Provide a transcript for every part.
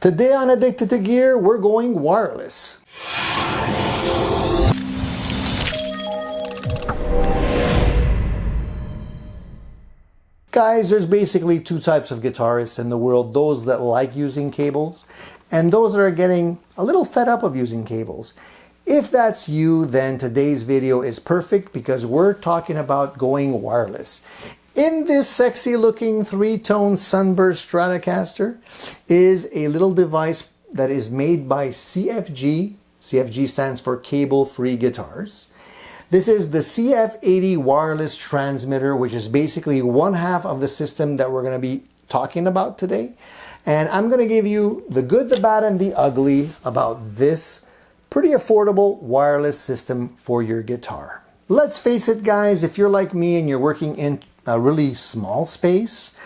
Today on Addicted to Gear, we're going wireless. Guys, there's basically two types of guitarists in the world, those that like using cables and those that are getting a little fed up of using cables. If that's you, then today's video is perfect because we're talking about going wireless. In this sexy looking three-tone Sunburst Stratocaster is a little device that is made by CFG. CFG stands for Cable Free Guitars. This is the CF-80 wireless transmitter, which is basically one half of the system that we're going to be talking about today. And I'm going to give you the good, the bad, and the ugly about this pretty affordable wireless system for your guitar. Let's face it, guys, if you're like me and you're working in a really small space,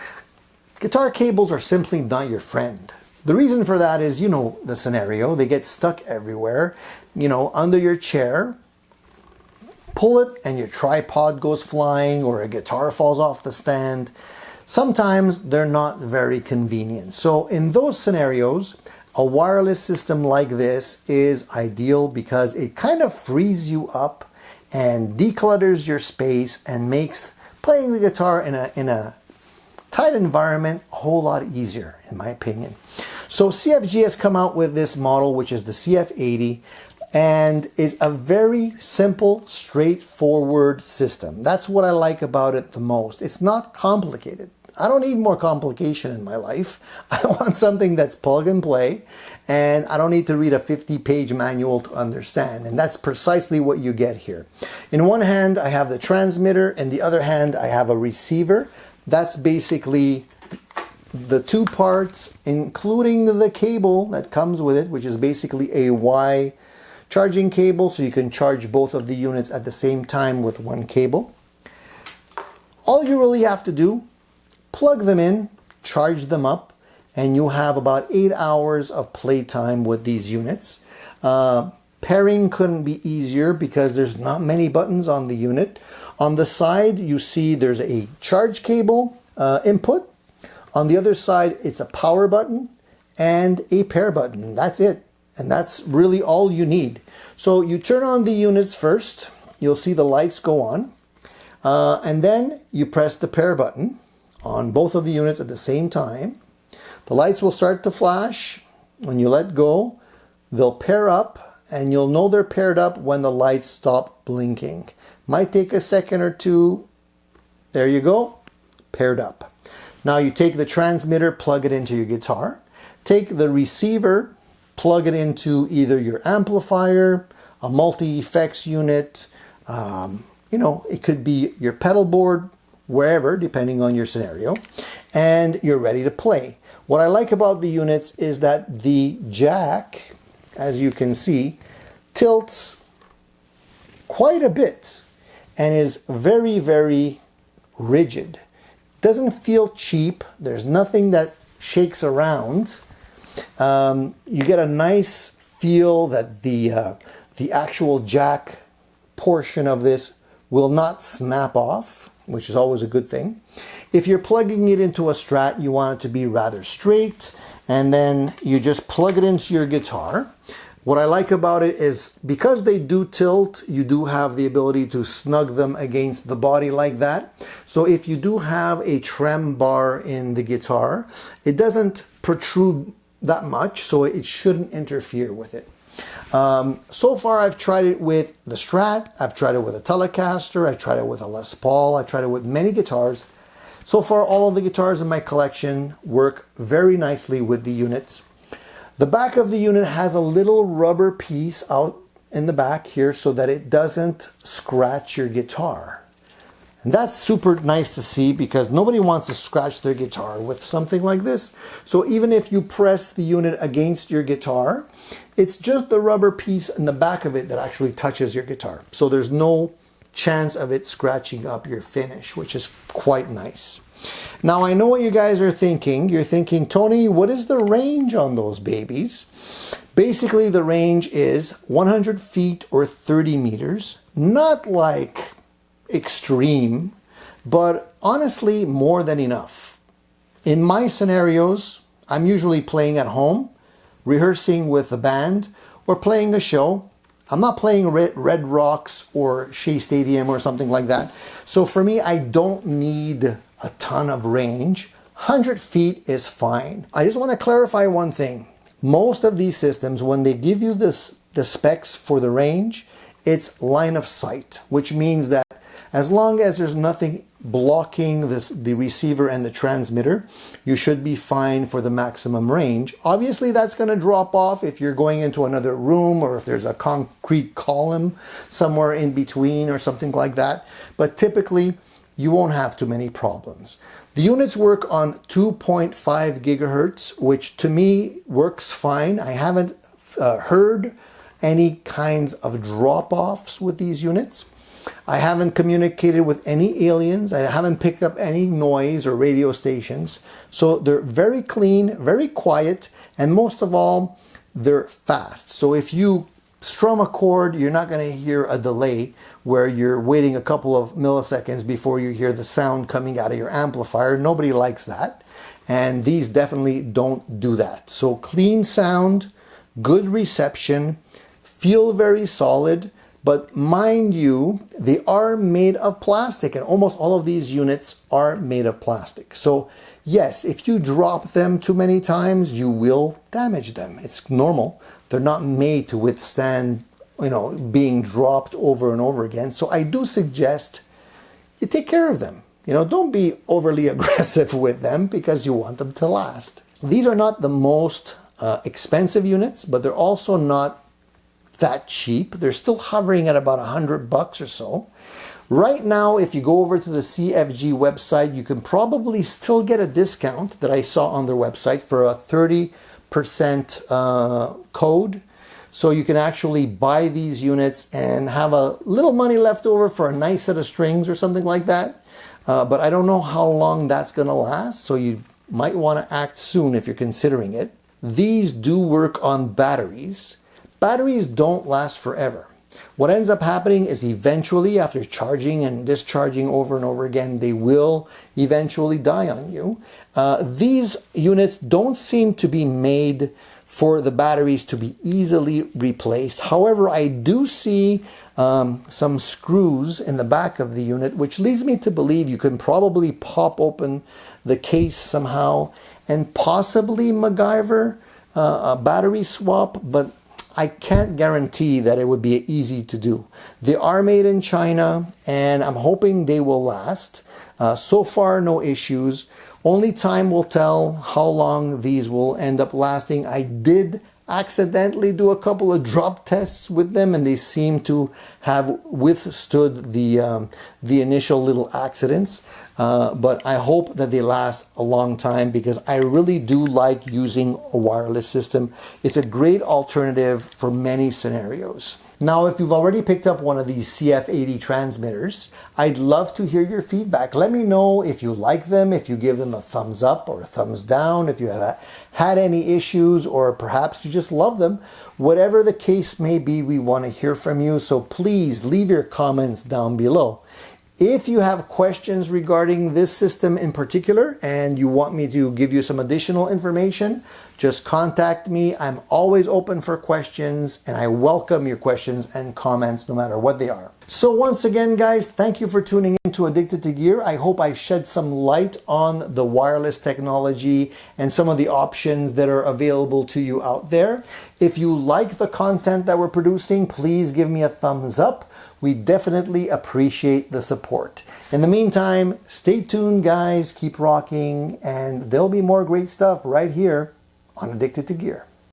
guitar cables are simply not your friend. The reason for that is, you know the scenario, they get stuck everywhere, you know, under your chair. Pull it and your tripod goes flying or a guitar falls off the stand. Sometimes they're not very convenient. So in those scenarios, a wireless system like this is ideal because it kind of frees you up and declutters your space and makes playing the guitar in a tight environment a whole lot easier, in my opinion. So CFG has come out with this model, which is the CF-80, and is a very simple, straightforward system. That's what I like about it the most. It's not complicated. I don't need more complication in my life. I want something that's plug and play, and I don't need to read a 50-page manual to understand. And that's precisely what you get here. In one hand, I have the transmitter. In the other hand, I have a receiver. That's basically the two parts, including the cable that comes with it, which is basically a Y charging cable, so you can charge both of the units at the same time with one cable. All you really have to do, plug them in, charge them up, and you have about 8 hours of playtime with these units. Pairing couldn't be easier because there's not many buttons on the unit. On the side, you see there's a charge cable input. On the other side, it's a power button and a pair button. That's it. And that's really all you need. So you turn on the units first. You'll see the lights go on. And then you press the pair button on both of the units at the same time. The lights will start to flash. When you let go, they'll pair up, and you'll know they're paired up when the lights stop blinking. Might take a second or two. There you go, paired up. Now you take the transmitter, plug it into your guitar. Take the receiver, plug it into either your amplifier, a multi-effects unit, you know, it could be your pedal board, wherever, depending on your scenario, and you're ready to play. What I like about the units is that the jack, as you can see, tilts quite a bit and is very, very rigid. Doesn't feel cheap. There's nothing that shakes around. You get a nice feel that the actual jack portion of this will not snap off, which is always a good thing. If you're plugging it into a Strat, you want it to be rather straight, and then you just plug it into your guitar. What I like about it is because they do tilt, you do have the ability to snug them against the body like that. So if you do have a trem bar in the guitar, it doesn't protrude that much, so it shouldn't interfere with it. So far I've tried it with the Strat, I've tried it with a Telecaster, I've tried it with a Les Paul, I've tried it with many guitars. So far all of the guitars in my collection work very nicely with the units. The back of the unit has a little rubber piece out in the back here so that it doesn't scratch your guitar. And that's super nice to see because nobody wants to scratch their guitar with something like this. So even if you press the unit against your guitar, it's just the rubber piece in the back of it that actually touches your guitar. So there's no chance of it scratching up your finish, which is quite nice. Now I know what you guys are thinking. You're thinking, Tony, what is the range on those babies? Basically the range is 100 feet or 30 meters. Not like extreme, but honestly more than enough. In my scenarios, I'm usually playing at home. rehearsing with a band or playing a show. I'm not playing Red Rocks or Shea Stadium or something like that. So for me, I don't need a ton of range. 100 feet is fine. I just want to clarify one thing. Most of these systems, when they give you the specs for the range, it's line of sight, which means that as long as there's nothing blocking the receiver and the transmitter, you should be fine for the maximum range. Obviously, that's going to drop off if you're going into another room or if there's a concrete column somewhere in between or something like that. But typically, you won't have too many problems. The units work on 2.5 gigahertz, which to me works fine. I haven't heard any kinds of drop-offs with these units. I haven't communicated with any aliens. I haven't picked up any noise or radio stations. So they're very clean, very quiet, and most of all, they're fast. So if you strum a chord, you're not going to hear a delay where you're waiting a couple of milliseconds before you hear the sound coming out of your amplifier. Nobody likes that. And these definitely don't do that. So clean sound, good reception, feel very solid. But mind you, they are made of plastic, and almost all of these units are made of plastic. So yes, if you drop them too many times, you will damage them. It's normal. They're not made to withstand, being dropped over and over again. So I do suggest you take care of them. Don't be overly aggressive with them because you want them to last. These are not the most expensive units, but they're also not that cheap. They're still hovering at about $100 or so. Right now, if you go over to the CFG website, you can probably still get a discount that I saw on their website for a 30% code. So you can actually buy these units and have a little money left over for a nice set of strings or something like that. But I don't know how long that's going to last. So you might want to act soon if you're considering it. These do work on batteries. Batteries don't last forever. What ends up happening is eventually, after charging and discharging over and over again, they will eventually die on you. These units don't seem to be made for the batteries to be easily replaced. However, I do see some screws in the back of the unit, which leads me to believe you can probably pop open the case somehow and possibly MacGyver a battery swap, but I can't guarantee that it would be easy to do. They are made in China, and I'm hoping they will last. So far, no issues. Only time will tell how long these will end up lasting. I did accidentally do a couple of drop tests with them, and they seem to have withstood the initial little accidents. But I hope that they last a long time because I really do like using a wireless system. It's a great alternative for many scenarios. Now, if you've already picked up one of these CF-80 transmitters, I'd love to hear your feedback. Let me know if you like them, if you give them a thumbs up or a thumbs down, if you have had any issues, or perhaps you just love them. Whatever the case may be, we want to hear from you. So please leave your comments down below. If you have questions regarding this system in particular and you want me to give you some additional information, just contact me. I'm always open for questions, and I welcome your questions and comments no matter what they are. So once again, guys, thank you for tuning in to Addicted to Gear. I hope I shed some light on the wireless technology and some of the options that are available to you out there. If you like the content that we're producing, please give me a thumbs up. We definitely appreciate the support. In the meantime, stay tuned, guys. Keep rocking, and there'll be more great stuff right here on Addicted to Gear.